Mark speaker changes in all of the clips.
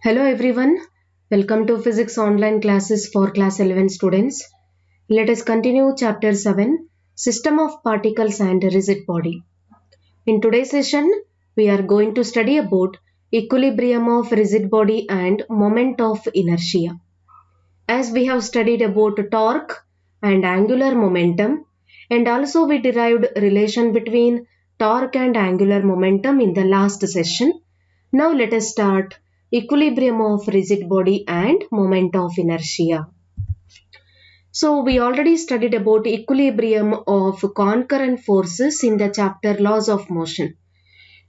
Speaker 1: Hello everyone, welcome to Physics online classes for class 11 students. Let us continue chapter 7, System of Particles and Rigid Body. In today's session, we are going to study about equilibrium of rigid body and moment of inertia. As we have studied about torque and angular momentum, and also we derived relation between torque and angular momentum in the last session. Now let us start equilibrium of rigid body and moment of inertia. So we already studied about equilibrium of concurrent forces in the chapter laws of motion.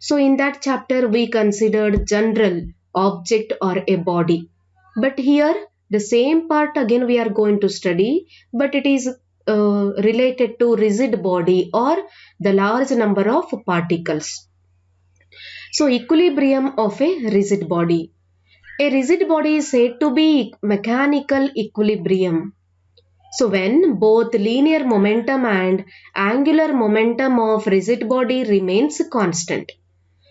Speaker 1: So in that chapter we considered general object or a body. But here the same part again we are going to study, but it is related to rigid body or the large number of particles. So equilibrium of a rigid body. A rigid body is said to be mechanical equilibrium. So when both linear momentum and angular momentum of rigid body remains constant.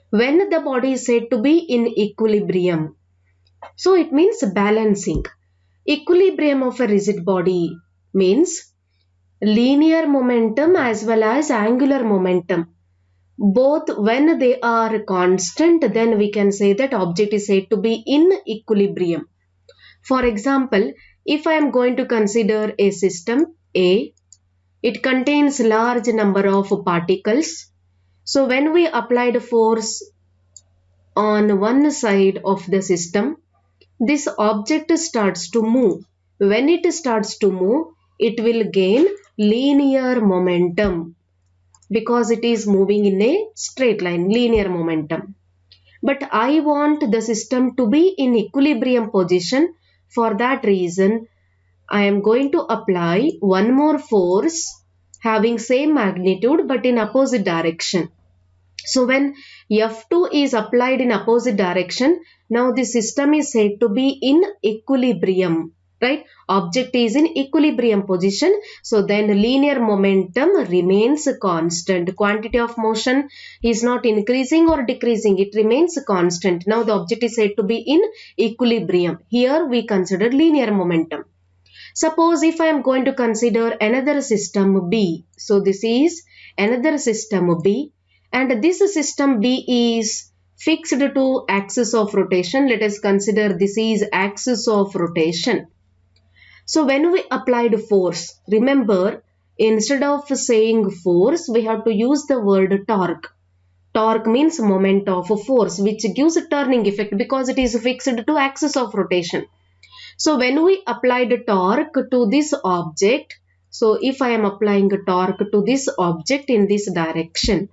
Speaker 1: When the body is said to be in equilibrium. So it means balancing. Equilibrium of a rigid body means linear momentum as well as angular momentum. Both when they are constant, then we can say that object is said to be in equilibrium. For example, if I am going to consider a system A, it contains large number of particles. So when we applied force on one side of the system, this object starts to move. When it starts to move, it will gain linear momentum because it is moving in a straight line, linear momentum. But I want the system to be in equilibrium position. For that reason, I am going to apply one more force having same magnitude but in opposite direction. So when F2 is applied in opposite direction, now the system is said to be in equilibrium. Right? Object is in equilibrium position. So then linear momentum remains constant. Quantity of motion is not increasing or decreasing. It remains constant. Now the object is said to be in equilibrium. Here we consider linear momentum. Suppose if I am going to consider another system B. So this is another system B. And this system B is fixed to axis of rotation. Let us consider this is axis of rotation. So when we applied force, remember instead of saying force, we have to use the word torque. Torque means moment of force which gives a turning effect because it is fixed to axis of rotation. So when we applied torque to this object, so if I am applying torque to this object in this direction,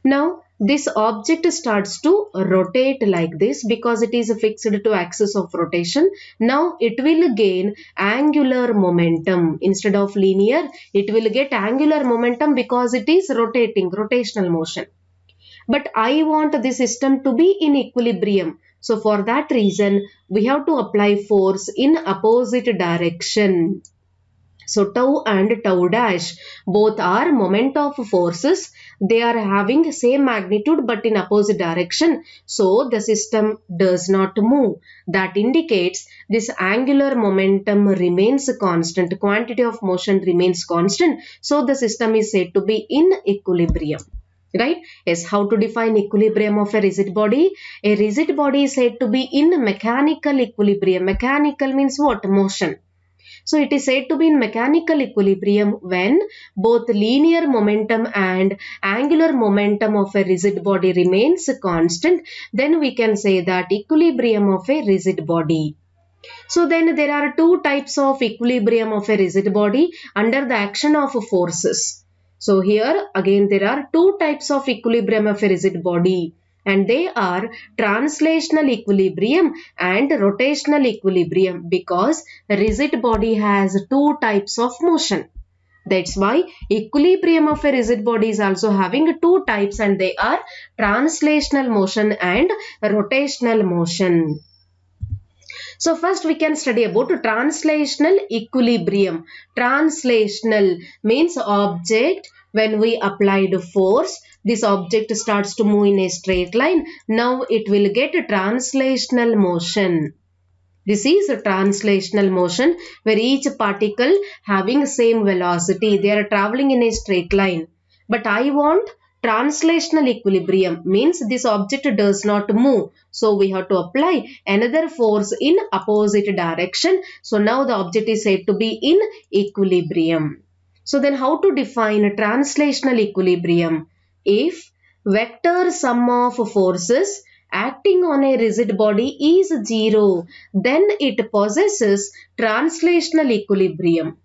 Speaker 1: now this object starts to rotate like this because it is fixed to axis of rotation. Now it will gain angular momentum instead of linear. It will get angular momentum because it is rotating, rotational motion. But I want the system to be in equilibrium. So for that reason, we have to apply force in opposite direction. So tau and tau dash both are moment of forces. They are having same magnitude but in opposite direction. So the system does not move. That indicates this angular momentum remains constant. Quantity of motion remains constant. So the system is said to be in equilibrium. Right? Yes, how to define equilibrium of a rigid body? A rigid body is said to be in mechanical equilibrium. Mechanical means what? Motion. So it is said to be in mechanical equilibrium when both linear momentum and angular momentum of a rigid body remains constant. Then we can say that equilibrium of a rigid body. So then there are two types of equilibrium of a rigid body under the action of forces. So here again there are two types of equilibrium of a rigid body. And they are translational equilibrium and rotational equilibrium because rigid body has two types of motion. That's why equilibrium of a rigid body is also having two types and they are translational motion and rotational motion. So first we can study about translational equilibrium. Translational means object, when we applied force, this object starts to move in a straight line. Now it will get translational motion. This is a translational motion where each particle having same velocity. They are traveling in a straight line. But I want translational equilibrium, means this object does not move. So we have to apply another force in opposite direction. So now the object is said to be in equilibrium. So then how to define translational equilibrium? If vector sum of forces acting on a rigid body is 0, then it possesses translational equilibrium.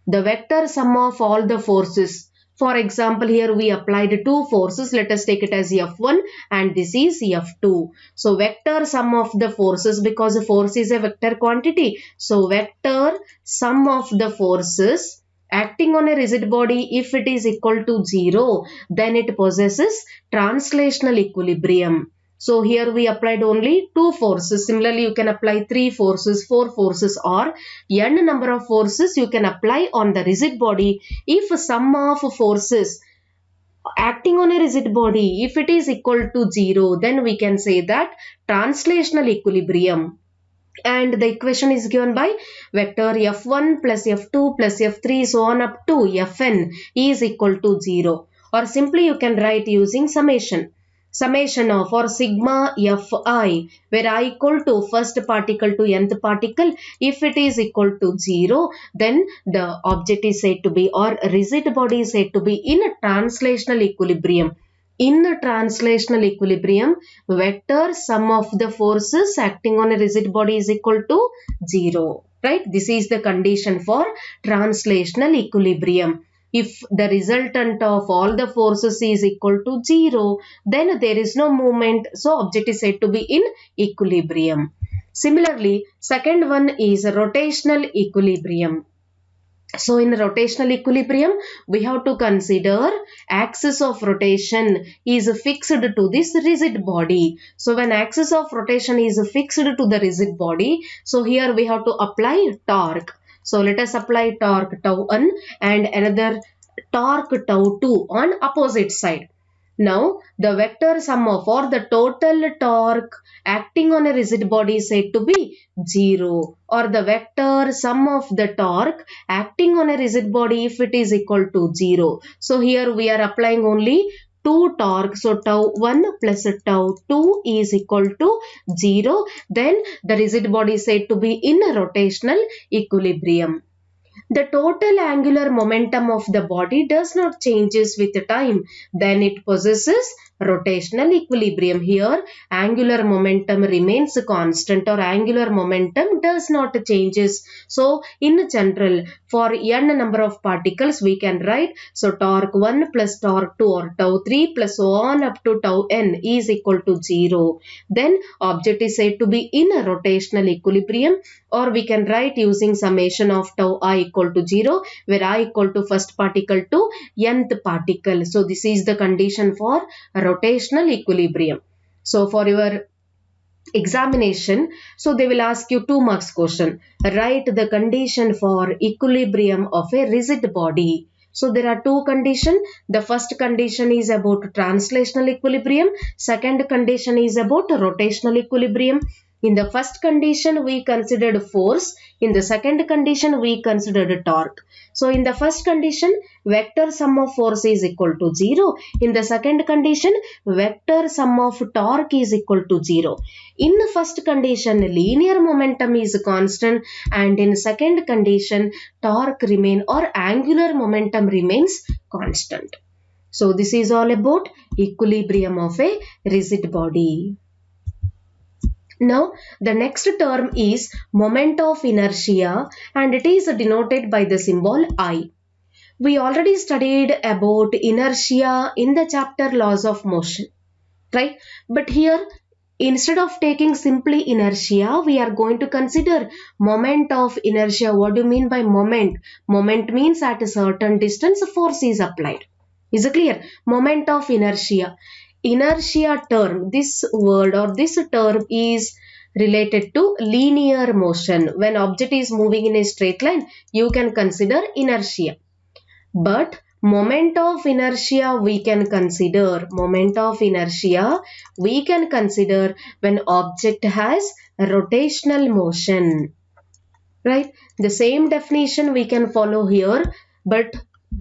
Speaker 1: The vector sum of all the forces. For example, here we applied two forces. Let us take it as F1 and this is F2. So vector sum of the forces, because force is a vector quantity. So vector sum of the forces acting on a rigid body, if it is equal to 0, then it possesses translational equilibrium. So here we applied only two forces. Similarly, you can apply 3 forces, 4 forces, or n number of forces you can apply on the rigid body. If sum of forces acting on a rigid body, if it is equal to 0, then we can say that translational equilibrium. And the equation is given by vector F1 plus F2 plus F3 so on up to Fn is equal to 0. Or simply you can write using summation. Summation of or sigma Fi, where I equal to first particle to nth particle. If it is equal to 0, then the object is said to be, or rigid body is said to be in a translational equilibrium. In the translational equilibrium, vector sum of the forces acting on a rigid body is equal to 0. Right? This is the condition for translational equilibrium. If the resultant of all the forces is equal to 0, then there is no movement. So object is said to be in equilibrium. Similarly, second one is rotational equilibrium. So in rotational equilibrium, we have to consider axis of rotation is fixed to this rigid body. So when axis of rotation is fixed to the rigid body, so here we have to apply torque. So let us apply torque tau 1 and another torque tau 2 on opposite side. Now the vector sum of or the total torque acting on a rigid body is said to be 0, or the vector sum of the torque acting on a rigid body if it is equal to 0. So here we are applying only 2 torque. So tau 1 plus tau 2 is equal to 0. Then the rigid body is said to be in a rotational equilibrium. The total angular momentum of the body does not changes with time. Then it possesses rotational equilibrium. Here angular momentum remains constant, or angular momentum does not changes. So in general, for n number of particles we can write, so torque 1 plus torque 2 or tau 3 plus so on up to tau n is equal to 0. Then object is said to be in a rotational equilibrium, or we can write using summation of tau I equal to 0, where I equal to first particle to nth particle. So this is the condition for rotational equilibrium. So for your examination, so they will ask you 2 marks question. Write the condition for equilibrium of a rigid body. So there are 2 conditions. The first condition is about translational equilibrium. Second condition is about rotational equilibrium. In the first condition, we considered force. In the second condition, we considered torque. So in the first condition, vector sum of force is equal to 0. In the second condition, vector sum of torque is equal to 0. In the first condition, linear momentum is constant, and in second condition, torque remain or angular momentum remains constant. So this is all about equilibrium of a rigid body. Now the next term is moment of inertia, and it is denoted by the symbol I. We already studied about inertia in the chapter laws of motion, right? But here instead of taking simply inertia, we are going to consider moment of inertia. What do you mean by moment? Moment means at a certain distance force is applied. Is it clear? Moment of inertia. Inertia term, this word or this term is related to linear motion. When object is moving in a straight line, you can consider inertia. But moment of inertia we can consider. Moment of inertia we can consider when object has rotational motion. Right? The same definition we can follow here, but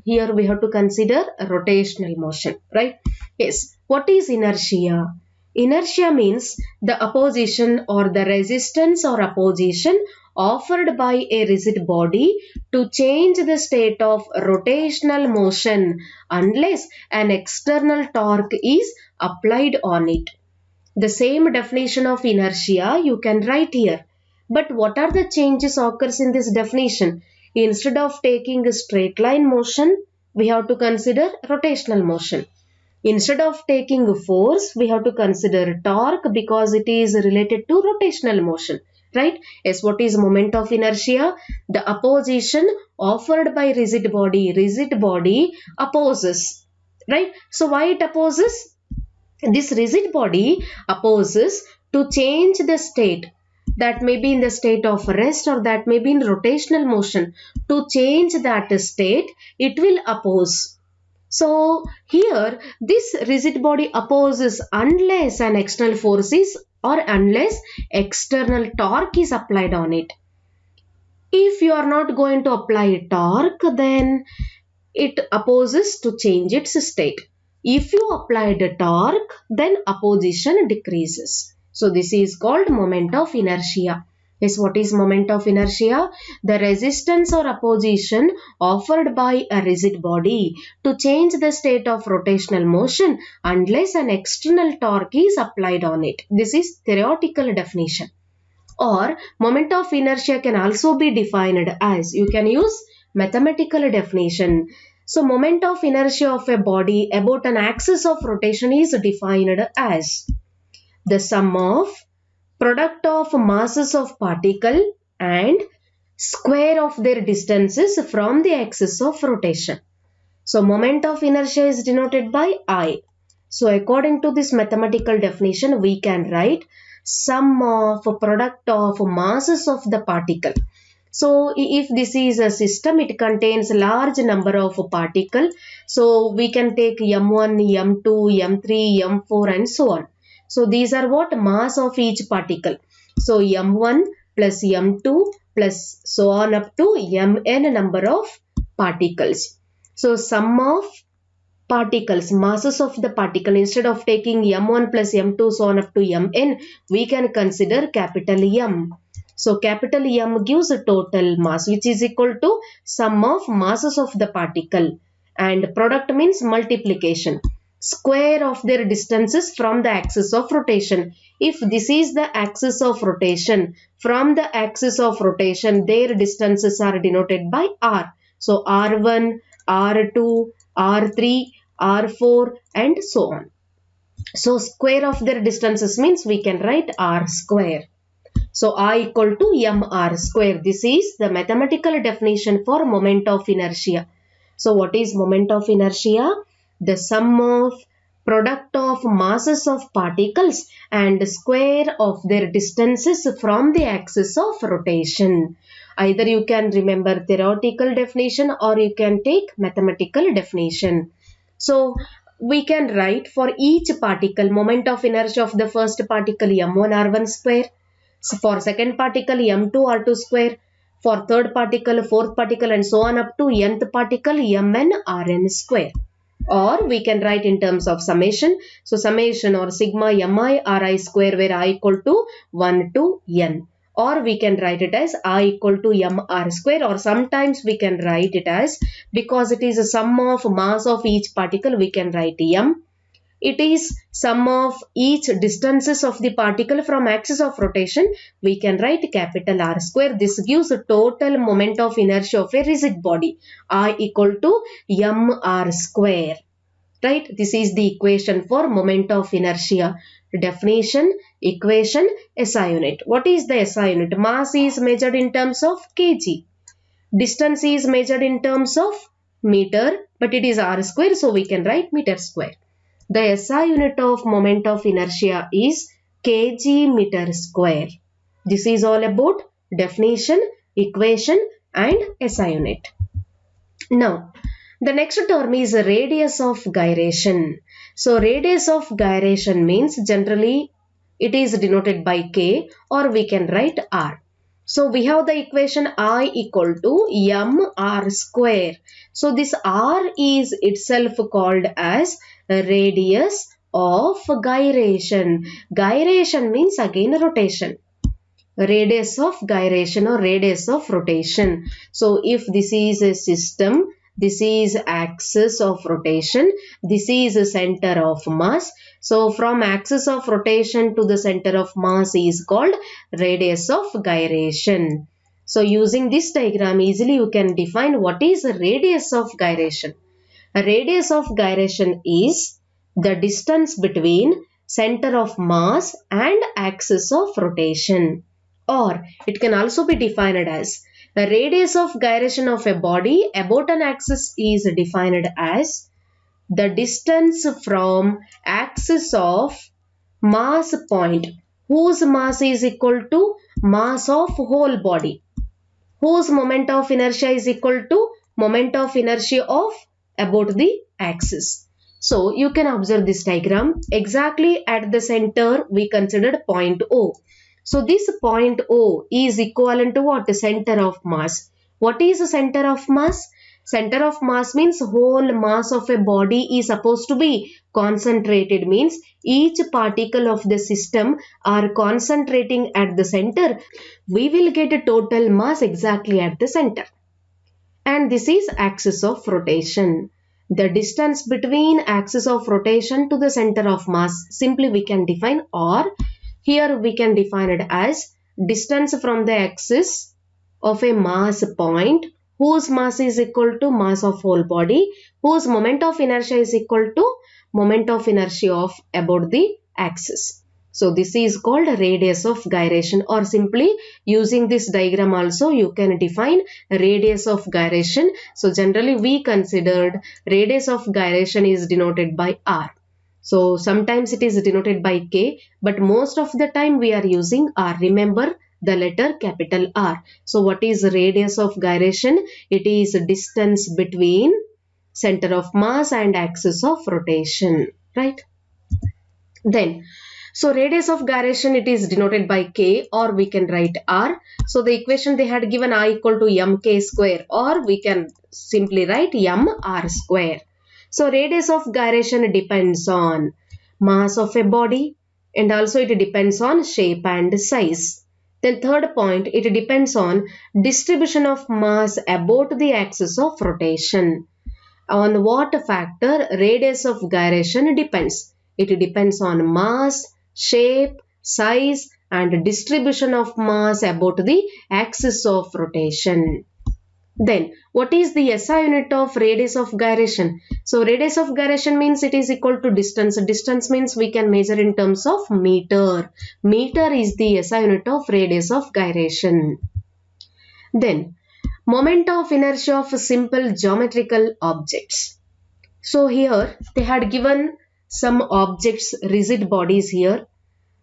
Speaker 1: here we have to consider rotational motion. Right? Yes. What is inertia? Inertia means the opposition or the resistance or opposition offered by a rigid body to change the state of rotational motion unless an external torque is applied on it. The same definition of inertia you can write here. But what are the changes occurs in this definition? Instead of taking a straight line motion, we have to consider rotational motion. Instead of taking force, we have to consider torque because it is related to rotational motion. Right? Yes, what is moment of inertia? The opposition offered by rigid body. Rigid body opposes. Right? So why it opposes? This rigid body opposes to change the state. That may be in the state of rest or that may be in rotational motion. To change that state, it will oppose. So here this rigid body opposes unless an external force is or unless external torque is applied on it. If you are not going to apply torque, then it opposes to change its state. If you apply the torque, then opposition decreases. So this is called moment of inertia. Yes, what is moment of inertia? The resistance or opposition offered by a rigid body to change the state of rotational motion unless an external torque is applied on it. This is theoretical definition. Or moment of inertia can also be defined as, you can use mathematical definition. So moment of inertia of a body about an axis of rotation is defined as the sum of product of masses of particle and square of their distances from the axis of rotation. So moment of inertia is denoted by I. So according to this mathematical definition, we can write sum of product of masses of the particle. So if this is a system, it contains large number of particles. So we can take M1, M2, M3, M4 and so on. So these are what? Mass of each particle. So M1 plus M2 plus so on up to Mn number of particles. So sum of particles, masses of the particle, instead of taking M1 plus M2 so on up to Mn, we can consider capital M. So capital M gives a total mass which is equal to sum of masses of the particle, and product means multiplication. Square of their distances from the axis of rotation. If this is the axis of rotation, from the axis of rotation, their distances are denoted by R. So R1, R2, R3, R4 and so on. So square of their distances means we can write R square. So I equal to mr square. This is the mathematical definition for moment of inertia. So what is moment of inertia? The sum of product of masses of particles and square of their distances from the axis of rotation. Either you can remember theoretical definition or you can take mathematical definition. So we can write for each particle moment of inertia of the first particle m1 r1 square. So for second particle m2 r2 square. For third particle, fourth particle and so on up to nth particle mn rn square. Or we can write in terms of summation. So summation or sigma mi ri square where I equal to 1 to n. Or we can write it as I equal to mr square, or sometimes we can write it as, because it is a sum of mass of each particle, we can write m. It is sum of each distances of the particle from axis of rotation, we can write capital R square. This gives a total moment of inertia of a rigid body, I equal to mr square. Right? This is the equation for moment of inertia. Definition, equation, SI unit. What is the SI unit? Mass is measured in terms of kg. Distance is measured in terms of meter, but it is R square, so we can write meter square. The SI unit of moment of inertia is kg meter square. This is all about definition, equation and SI unit. Now, the next term is radius of gyration. So, radius of gyration means generally it is denoted by K, or we can write R. So, we have the equation I equal to mr square. So, this R is itself called as radius of gyration. Gyration means again rotation. Radius of gyration or radius of rotation. So, if this is a system, this is axis of rotation, this is a center of mass. So, from axis of rotation to the center of mass is called radius of gyration. So, using this diagram easily you can define what is a radius of gyration. A radius of gyration is the distance between center of mass and axis of rotation. Or it can also be defined as the radius of gyration of a body about an axis is defined as the distance from axis of mass point whose mass is equal to mass of whole body, whose moment of inertia is equal to moment of inertia of about the axis. So you can observe this diagram. Exactly at the center we considered point O. So this point O is equivalent to what? Center of mass. What is the center of mass? Center of mass means whole mass of a body is supposed to be concentrated, means each particle of the system are concentrating at the center. We will get a total mass exactly at the center. And this is axis of rotation. The distance between axis of rotation to the center of mass simply we can define, or here we can define it as distance from the axis of a mass point whose mass is equal to mass of whole body, whose moment of inertia is equal to moment of inertia of about the axis. So this is called radius of gyration, or simply using this diagram also you can define radius of gyration. So generally we considered radius of gyration is denoted by R. So sometimes it is denoted by K, but most of the time we are using R. Remember the letter capital R. So what is radius of gyration? It is distance between center of mass and axis of rotation, right? Then, so radius of gyration, it is denoted by K, or we can write R. So the equation they had given I equal to mk square, or we can simply write mr square. So radius of gyration depends on mass of a body, and also it depends on shape and size. Then third point, it depends on distribution of mass about the axis of rotation. On what factor radius of gyration depends? It depends on mass, shape, size and distribution of mass about the axis of rotation. Then, what is the SI unit of radius of gyration? So, radius of gyration means it is equal to distance. Distance means we can measure in terms of meter. Meter is the SI unit of radius of gyration. Then, moment of inertia of simple geometrical objects. So, here they had given some objects, rigid bodies here.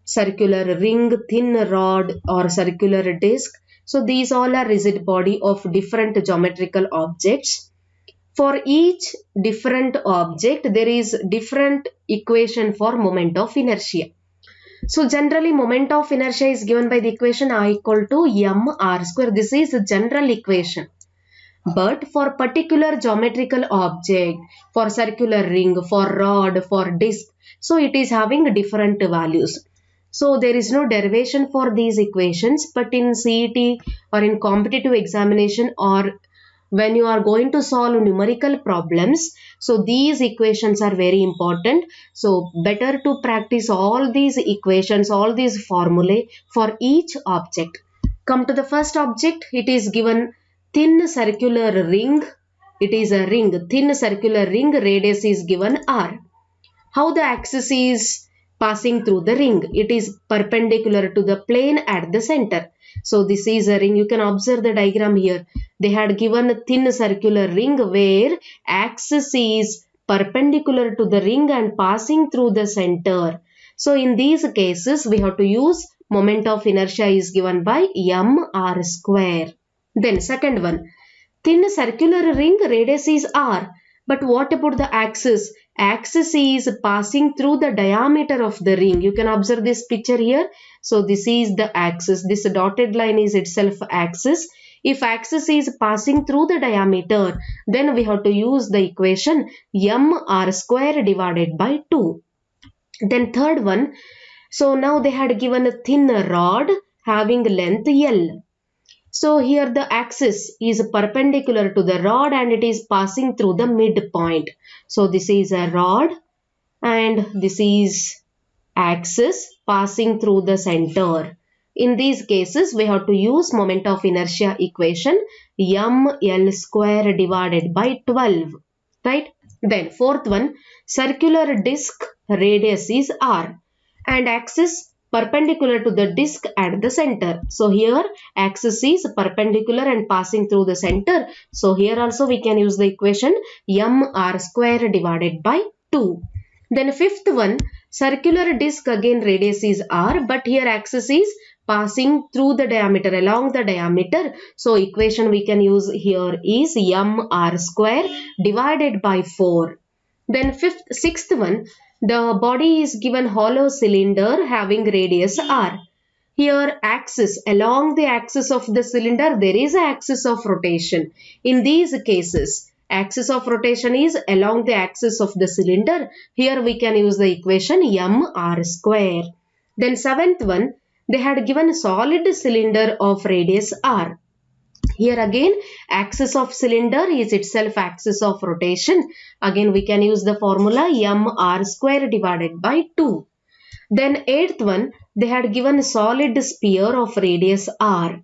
Speaker 1: Circular ring, thin rod or circular disc. So these all are rigid body of different geometrical objects. For each different object, there is different equation for moment of inertia. So generally moment of inertia is given by the equation I equal to mr square. This is a general equation. But for particular geometrical object, for circular ring, for rod, for disc, so it is having different values. So there is no derivation for these equations, but in CET or in competitive examination or when you are going to solve numerical problems, so these equations are very important. So better to practice all these equations, all these formulae for each object. Come to the first object, it is given thin circular ring. It is a ring, thin circular ring, radius is given R. How the axis is passing through the ring? It is perpendicular to the plane at the center. So this is a ring. You can observe the diagram here. They had given a thin circular ring where axis is perpendicular to the ring and passing through the center. So in these cases we have to use moment of inertia is given by mr square. Then second one, thin circular ring radius is r. But what about the axis? Axis is passing through the diameter of the ring. You can observe this picture here. So this is the axis. This dotted line is itself axis. If axis is passing through the diameter, then we have to use the equation mr square divided by 2. Then third one, so now they had given a thin rod having length L. So here the axis is perpendicular to the rod and it is passing through the midpoint. So this is a rod and this is axis passing through the center. In these cases, we have to use moment of inertia equation ml square divided by 12. Right? Then fourth one, circular disc radius is r and axis perpendicular to the disc at the center. So here axis is perpendicular and passing through the center. So here also we can use the equation mr square divided by 2. Then fifth one, circular disc again radius is r, but here axis is passing through the diameter, along the diameter. So equation we can use here is mr square divided by 4. Then sixth one, the body is given hollow cylinder having radius r. Here axis, along the axis of the cylinder there is an axis of rotation. In these cases, axis of rotation is along the axis of the cylinder. Here we can use the equation mr square. Then seventh one, they had given a solid cylinder of radius r. Here again axis of cylinder is itself axis of rotation. Again we can use the formula mr square divided by 2. Then eighth one, they had given a solid sphere of radius r.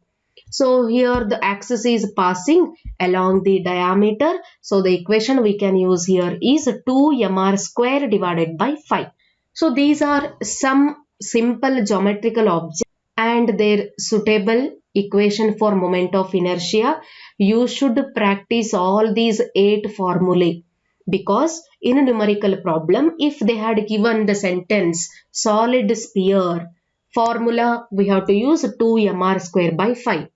Speaker 1: So here the axis is passing along the diameter. So the equation we can use here is 2mr square divided by 5. So these are some simple geometrical objects and their suitable equation for moment of inertia. You should practice all these 8 formulae, because in a numerical problem, if they had given the sentence solid sphere, formula we have to use 2mr square by 5.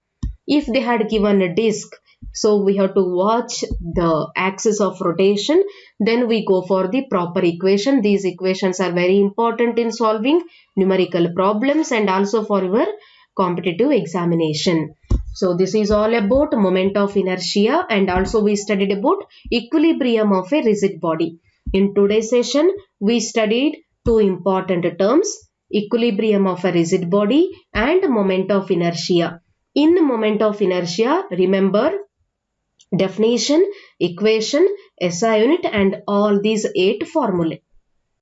Speaker 1: If they had given a disc, so we have to watch the axis of rotation, then we go for the proper equation. These equations are very important in solving numerical problems and also for your competitive examination. So this is all about moment of inertia, and also we studied about equilibrium of a rigid body. In today's session, we studied 2 important terms, equilibrium of a rigid body and moment of inertia. In moment of inertia, remember definition, equation, SI unit and all these 8 formulae.